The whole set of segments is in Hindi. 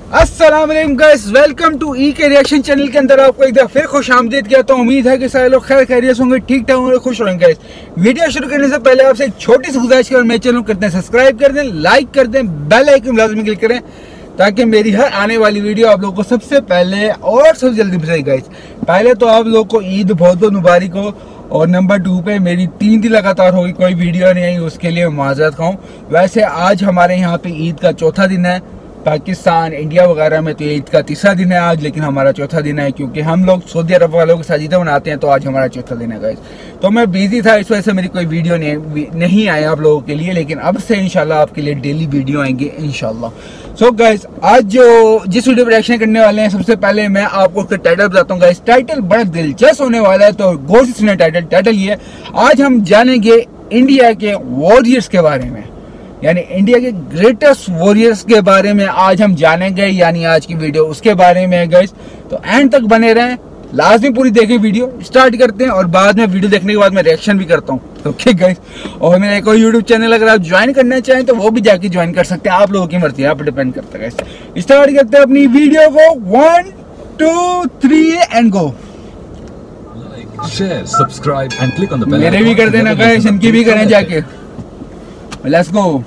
अस्सलाम वालेकुम गाइस, वेलकम टू ई के रिएक्शन चैनल के अंदर आपको एक दफा फिर खुश आमदीद किया। तो उम्मीद है कि सारे लोग खैर खैरियत होंगे, ठीक ठाक होंगे, खुश रहेंगे। गाइस वीडियो शुरू करने से पहले आपसे एक छोटी सी गुजारिश करें, मेरे चैनल करते हैं सब्सक्राइब कर दें, लाइक कर दें, बेल आइकन लाजमी क्लिक करें ताकि मेरी हर आने वाली वीडियो आप लोगों को सबसे पहले और सबसे जल्दी पहुंचे। गाइस पहले तो आप लोग को ईद बहुत बहुत मुबारक हो, और नंबर 2 पे मेरी 3 दिन लगातार होगी कोई वीडियो नहीं आई, उसके लिए माजरत खाऊं। वैसे आज हमारे यहाँ पे ईद का चौथा दिन है, पाकिस्तान इंडिया वगैरह में तो ईद का तीसरा दिन है आज, लेकिन हमारा चौथा दिन है क्योंकि हम लोग सऊदी अरब वालों के साथ ईद मनाते हैं, तो आज हमारा चौथा दिन है। गाइस तो मैं बिजी था, इस वजह से मेरी कोई वीडियो नहीं आया आप लोगों के लिए, लेकिन अब से इंशाल्लाह आपके लिए डेली वीडियो आएंगे इंशाल्लाह। सो गाइस आज जिस वीडियो पर रिएक्शन करने वाले हैं, सबसे पहले मैं आपको उसका टाइटल बताता हूँ। गाइस टाइटल बड़ा दिलचस्प होने वाला है, तो गौर से सुने। टाइटल ये है, आज हम जानेंगे इंडिया के वॉरियर्स के बारे में, यानी इंडिया के ग्रेटेस्ट वॉरियर्स के बारे में आज हम जानेंगे, यानी आज की वीडियो उसके बारे में है। गाइस तो एंड तक बने रहें, लाजमी पूरी देखें। वीडियो स्टार्ट करते हैं और बाद में वीडियो देखने के बाद मैं रिएक्शन भी करता हूँ, ओके गाइस। और मेरा एक और यूट्यूब चैनल अगर आप ज्वाइन करना चाहें तो वो भी जाके ज्वाइन कर सकते हैं, आप लोगों की मर्जी है, आप डिपेंड करता है। गाइस स्टार्ट करते हैं अपनी वीडियो को, 1 2 3 and go. Share, subscribe and click on the bell. मेरे भी कर देना गाइस, इनकी भी करें जाके। Let's go.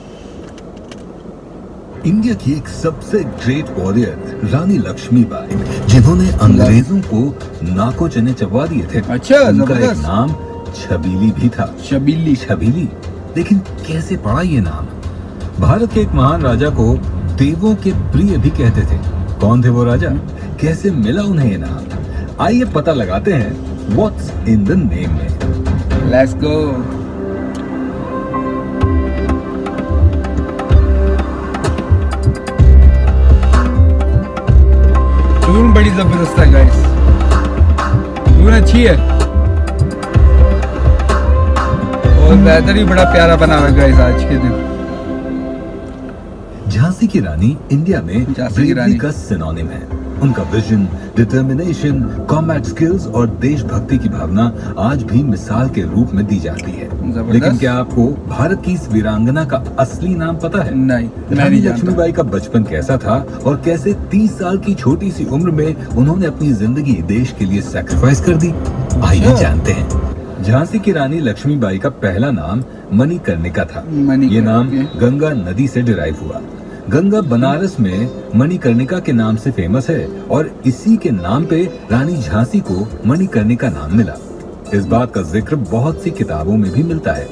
इंडिया की एक सबसे ग्रेट वॉरियर रानी लक्ष्मीबाई, जिन्होंने अंग्रेजों को नाको चने चबा दिए थे। अच्छा, उनका एक नाम छबीली भी था। छबीली, लेकिन कैसे पड़ा ये नाम? भारत के एक महान राजा को देवों के प्रिय भी कहते थे। कौन थे वो राजा, कैसे मिला उन्हें ये नाम? आइए पता लगाते हैं व्हाट्स इन द नेम में। Let's go. ट्यून बड़ी जबरदस्त है गाइस, ट्यून अच्छी है और वेदर भी बड़ा प्यारा बना हुआ है गाइस आज के दिन। झांसी की रानी इंडिया में ब्रेवरी का सिनोनिम है। उनका विजन, डिटर्मिनेशन, कॉम्बैट स्किल्स और देशभक्ति की भावना आज भी मिसाल के रूप में दी जाती है। लेकिन क्या आपको भारत की इस वीरांगना का असली नाम पता है? नहीं, रानी लक्ष्मीबाई का बचपन कैसा था और कैसे 30 साल की छोटी सी उम्र में उन्होंने अपनी जिंदगी देश के लिए सैक्रिफाइस कर दी? आइए जानते हैं। झांसी की रानी लक्ष्मीबाई का पहला नाम मणिकर्णिका था। ये नाम गंगा नदी से डिराइव हुआ। गंगा बनारस में मणिकर्णिका के नाम से फेमस है और इसी के नाम पे रानी झांसी को मणिकर्णिका नाम मिला। इस बात का जिक्र बहुत सी किताबों में भी मिलता है।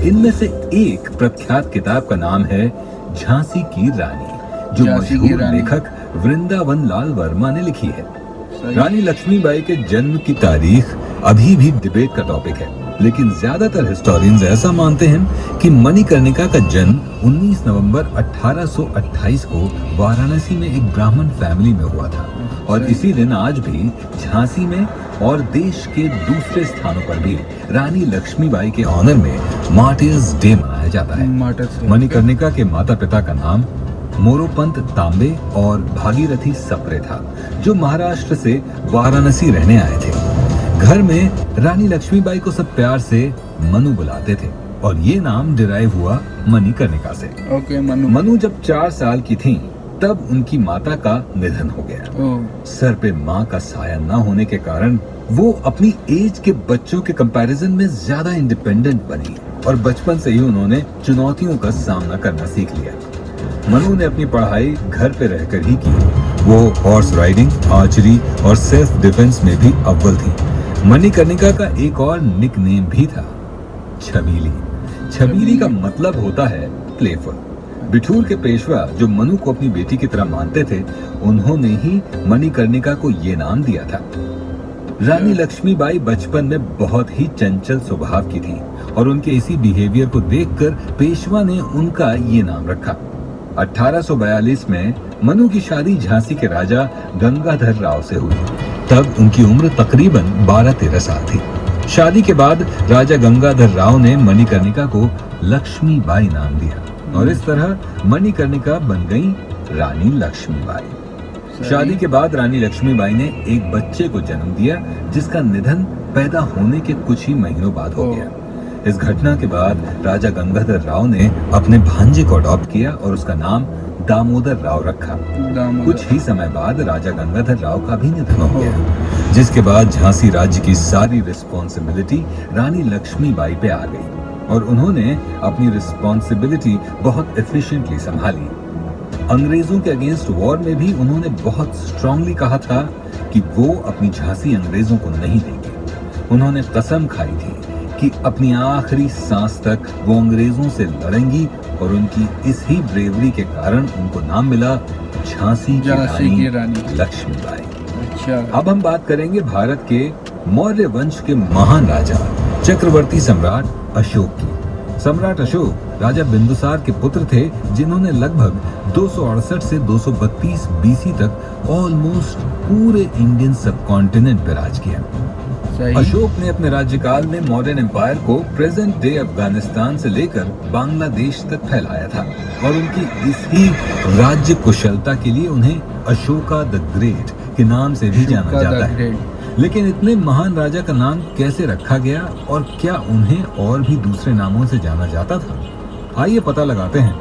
इनमें से एक प्रख्यात किताब का नाम है झांसी की रानी, जो मशहूर लेखक वृंदावन लाल वर्मा ने लिखी है। रानी लक्ष्मीबाई के जन्म की तारीख अभी भी डिबेट का टॉपिक है, लेकिन ज्यादातर हिस्टोरियंस ऐसा मानते हैं कि मणिकर्णिका का जन्म 19 नवंबर 1828 को वाराणसी में एक ब्राह्मण फैमिली में हुआ था, और इसी दिन आज भी झांसी में और देश के दूसरे स्थानों पर भी रानी लक्ष्मीबाई के ऑनर में मार्टियर्स डे मनाया जाता है। मणिकर्णिका के माता पिता का नाम मोरोपंत तांबे और भागीरथी सप्रे था, जो महाराष्ट्र से वाराणसी रहने आए थे। घर में रानी लक्ष्मीबाई को सब प्यार से मनु बुलाते थे, और ये नाम डिराइव हुआ मणिकर्णिका से। मनु जब 4 साल की थीं, तब उनकी माता का निधन हो गया। सर पे माँ का साया न होने के कारण वो अपनी एज के बच्चों के कंपैरिजन में ज्यादा इंडिपेंडेंट बनी, और बचपन से ही उन्होंने चुनौतियों का सामना करना सीख लिया। मनु ने अपनी पढ़ाई घर पे रहकर ही की। वो हॉर्स राइडिंग, आर्चरी और सेल्फ डिफेंस में भी अव्वल थी। मणिकर्णिका का एक और निक नेम भी था, छबीली। छबीली का मतलब होता है प्लेफुल। बिठूर के पेशवा, जो मनु को अपनी बेटी की तरह मानते थे, उन्होंने ही मणिकर्णिका को ये नाम दिया था। रानी लक्ष्मीबाई बचपन में बहुत ही चंचल स्वभाव की थी, और उनके इसी बिहेवियर को देखकर पेशवा ने उनका ये नाम रखा। 1842 में मनु की शादी झांसी के राजा गंगाधर राव से हुई। तब उनकी उम्र तकरीबन 12-13 साल थी। शादी के बाद राजा गंगाधर राव ने मणिकर्णिका को लक्ष्मीबाई नाम दिया, और इस तरह मणिकर्णिका बन गई रानी लक्ष्मीबाई। शादी के बाद रानी लक्ष्मीबाई ने एक बच्चे को जन्म दिया, जिसका निधन पैदा होने के कुछ ही महीनों बाद हो गया। इस घटना के बाद राजा गंगाधर राव ने अपने भांजे को अडॉप्ट किया और उसका नाम दामोदर राव रखा। कुछ ही समय बाद राजा गंगाधर राव का भी निधन हो गया, जिसके बाद झांसी राज्य की सारी रिस्पॉन्सिबिलिटी रानी लक्ष्मीबाई पे आ गई और उन्होंने अपनी रिस्पॉन्सिबिलिटी बहुत एफिशिएंटली संभाली। अंग्रेजों के अगेंस्ट वॉर में भी उन्होंने बहुत स्ट्रांगली कहा था कि वो अपनी झांसी अंग्रेजों को नहीं देंगे। उन्होंने कसम खाई थी कि अपनी आखिरी सांस तक वो अंग्रेजों से लड़ेंगी और उनकी इस ही ब्रेवरी के कारण उनको नाम मिला झांसी की रानी लक्ष्मीबाई। अच्छा। अब हम बात करेंगे भारत के मौर्य वंश के महान राजा चक्रवर्ती सम्राट अशोक की। सम्राट अशोक राजा बिंदुसार के पुत्र थे, जिन्होंने लगभग 268 से 232 बीसी तक ऑलमोस्ट पूरे इंडियन सबकॉन्टिनेंट पर राज किया। अशोक ने अपने राज्यकाल में मौर्यन एम्पायर को प्रेजेंट डे अफगानिस्तान से लेकर बांग्लादेश तक फैलाया था और उनकी इस ही राज्य कुशलता के लिए उन्हें अशोका द ग्रेट के नाम से भी जाना जाता है। लेकिन इतने महान राजा का नाम कैसे रखा गया और क्या उन्हें और भी दूसरे नामों से जाना जाता था? आइए पता लगाते हैं।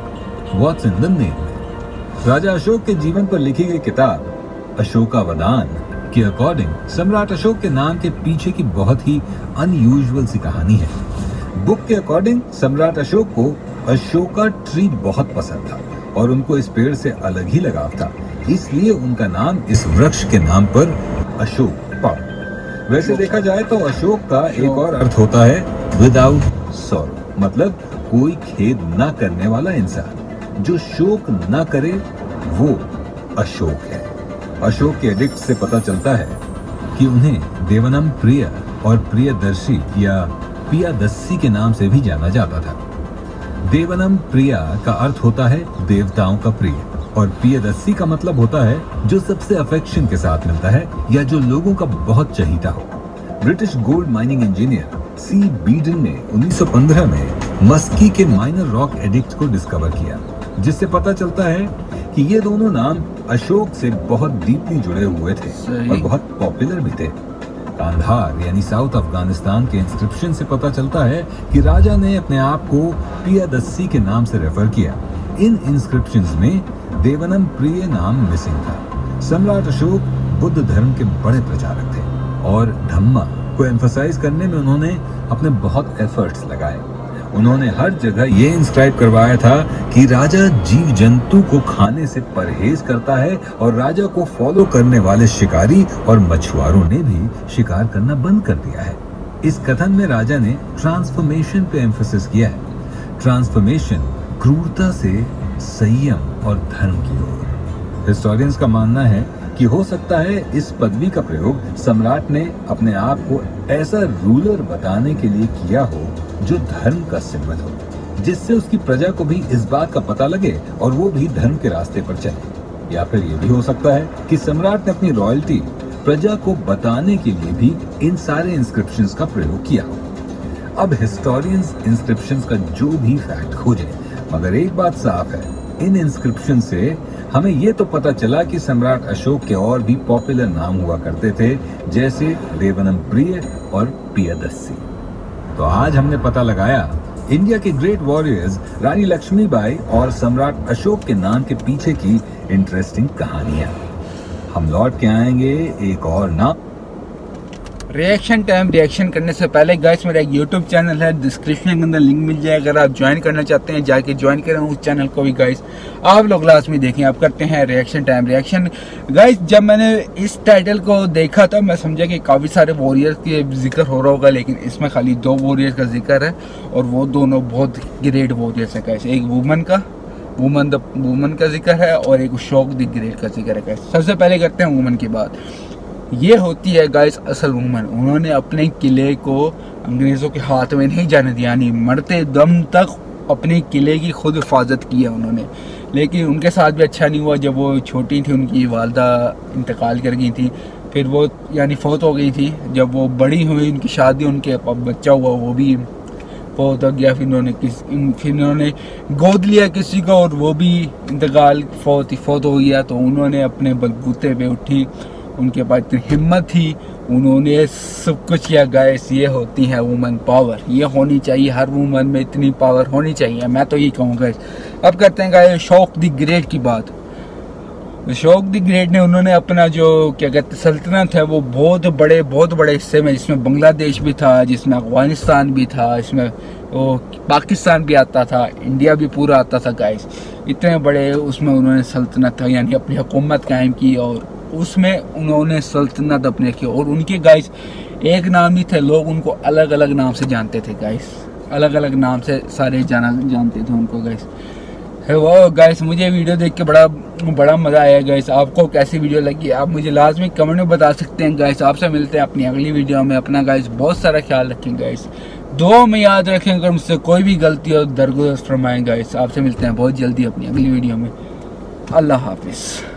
What's in the name. राजा अशोक के जीवन पर लिखी गई किताब अशोकावदान के अकॉर्डिंग सम्राट अशोक के नाम के पीछे की बहुत ही अनयूजुअल सी कहानी है। बुक के अकॉर्डिंग सम्राट अशोक को अशोका ट्री बहुत पसंद था और उनको इस पेड़ से अलग ही लगाव था, इसलिए उनका नाम इस वृक्ष के नाम पर अशोक पड़ा। वैसे देखा जाए तो अशोक का एक और अर्थ होता है विदाउट सॉरो, मतलब कोई खेद ना करने वाला इंसान। जो शोक ना करे वो अशोक है। अशोक के एडिक्ट से पता चलता है कि उन्हें देवनम प्रिय और प्रियदर्शी या पियादस्सी के नाम से भी जाना जाता था। देवनम प्रिया का अर्थ होता है देवताओं का प्रिय और प्रियदर्शी का मतलब होता है जो सबसे अफेक्शन के साथ मिलता है या जो लोगों का बहुत चहीता हो। British gold mining engineer C Beadon ने 1915 में मस्की के माइनर रॉक एडिक्ट को डिस्कवर किया, जिससे पता चलता है कि ये दोनों नाम अशोक से बहुत डीपली जुड़े हुए थे और बहुत पॉपुलर भी थे। कांधार यानी साउथ अफगानिस्तान के इंस्क्रिप्शन से पता चलता है कि राजा ने अपने आप को पियादस्सी के नाम से रेफर किया। इन इंस्क्रिप्शंस में देवनम प्रिय नाम मिसिंग था। सम्राट अशोक बुद्ध धर्म के बड़े प्रचारक थे और धम्मा को एम्फसाइज करने में उन्होंने अपने बहुत एफर्ट्स लगाए। उन्होंने हर जगह ये इंस्क्राइब करवाया था कि राजा जीव जंतु को खाने से परहेज करता है और राजा को फॉलो करने वाले शिकारी और मछुआरों ने भी शिकार करना बंद कर दिया है। इस कथन में राजा ने ट्रांसफॉर्मेशन पे एम्फेसिस किया है। ट्रांसफॉर्मेशन क्रूरता से संयम और धर्म की ओर। हिस्टोरियंस का मानना है कि हो सकता है इस पदवी का प्रयोग सम्राट ने अपने आप को ऐसा रूलर बताने के लिए किया हो जो धर्म का सिंबल हो, जिससे उसकी प्रजा को भी इस बात का पता लगे और वो भी धर्म के रास्ते पर चले। या फिर ये भी हो सकता है कि सम्राट ने अपनी रॉयल्टी प्रजा को बताने के लिए भी इन सारे इंस्क्रिप्शंस का प्रयोग किया हो। अब हिस्टोरियंस इंस्क्रिप्शंस का जो भी फैक्ट खोजे, मगर एक बात साफ है, इन इंस्क्रिप्शन से हमें ये तो पता चला कि सम्राट अशोक के और भी पॉपुलर नाम हुआ करते थे, जैसे देवनम प्रिय और पियादस्सी। तो आज हमने पता लगाया इंडिया के ग्रेट वॉरियर्स रानी लक्ष्मीबाई और सम्राट अशोक के नाम के पीछे की इंटरेस्टिंग कहानियां। हम लौट के आएंगे एक और नाम। Reaction time. रिएक्शन करने से पहले गाइस मेरा एक यूट्यूब चैनल है, डिस्क्रिप्शन के अंदर लिंक मिल जाए। अगर आप ज्वाइन करना चाहते हैं जाके ज्वाइन करें उस चैनल को भी गाइस। आप लोग लास्ट में देखें। आप करते हैं रिएक्शन टाइम। रिएक्शन गाइस, जब मैंने इस टाइटल को देखा था मैं समझा कि काफ़ी सारे वॉरियर्स के जिक्र हो रहा होगा, लेकिन इसमें खाली 2 वॉरियर्स का जिक्र है और वो दोनों बहुत ग्रेट वॉरियर्स है गाइस। एक वुमन का जिक्र है और एक अशोक द ग्रेट का जिक्र है गाइस। सबसे पहले करते हैं वुमन की बात। ये होती है गाइस असल वुमन। उन्होंने अपने किले को अंग्रेज़ों के हाथ में नहीं जाने दिया, नहीं मरते दम तक अपने किले की खुद हिफाजत की है उन्होंने। लेकिन उनके साथ भी अच्छा नहीं हुआ। जब वो छोटी थी उनकी वालदा इंतकाल कर गई थी, फिर वो यानी फौत हो गई थी। जब वो बड़ी हुई उनकी शादी, उनके बच्चा हुआ, वो भी फौत हो गया। फिर उन्होंने गोद लिया किसी को और वो भी इंतकाल फौत हो गया। तो उन्होंने अपने बलबूते पे उठी, उनके पास इतनी हिम्मत थी उन्होंने सब कुछ किया गाइस। ये होती है वुमन पावर, ये होनी चाहिए, हर वुमन में इतनी पावर होनी चाहिए, मैं तो यही कहूँगा गाइस। अब करते हैं गाइस अशोक द ग्रेट की बात। अशोक द ग्रेट ने उन्होंने अपना जो क्या कहते सल्तनत है वो बहुत बड़े हिस्से में, जिसमें बांग्लादेश भी था, जिसमें अफगानिस्तान भी था, इसमें वो पाकिस्तान भी आता था, इंडिया भी पूरा आता था गाइस। इतने बड़े उसमें उन्होंने सल्तनत यानी अपनी हुकूमत कायम की और उसमें उन्होंने सल्तनत अपने की। और उनके गाइस एक नाम नहीं थे, लोग उनको अलग अलग नाम से जानते थे गाइस, अलग अलग नाम से सारे जानते थे उनको गाइस। वो गाइस मुझे वीडियो देख के बड़ा मज़ा आया गाइस। आपको कैसी वीडियो लगी आप मुझे लाजमी कमेंट में बता सकते हैं गाइस। आपसे मिलते हैं अपनी अगली वीडियो में। अपना गाइस बहुत सारा ख्याल रखें गाइस, दुआ में याद रखें, अगर मुझसे कोई भी गलती हो दरगुजर फरमाएं गाइस। आपसे मिलते हैं बहुत जल्दी अपनी अगली वीडियो में। अल्लाह हाफिज़।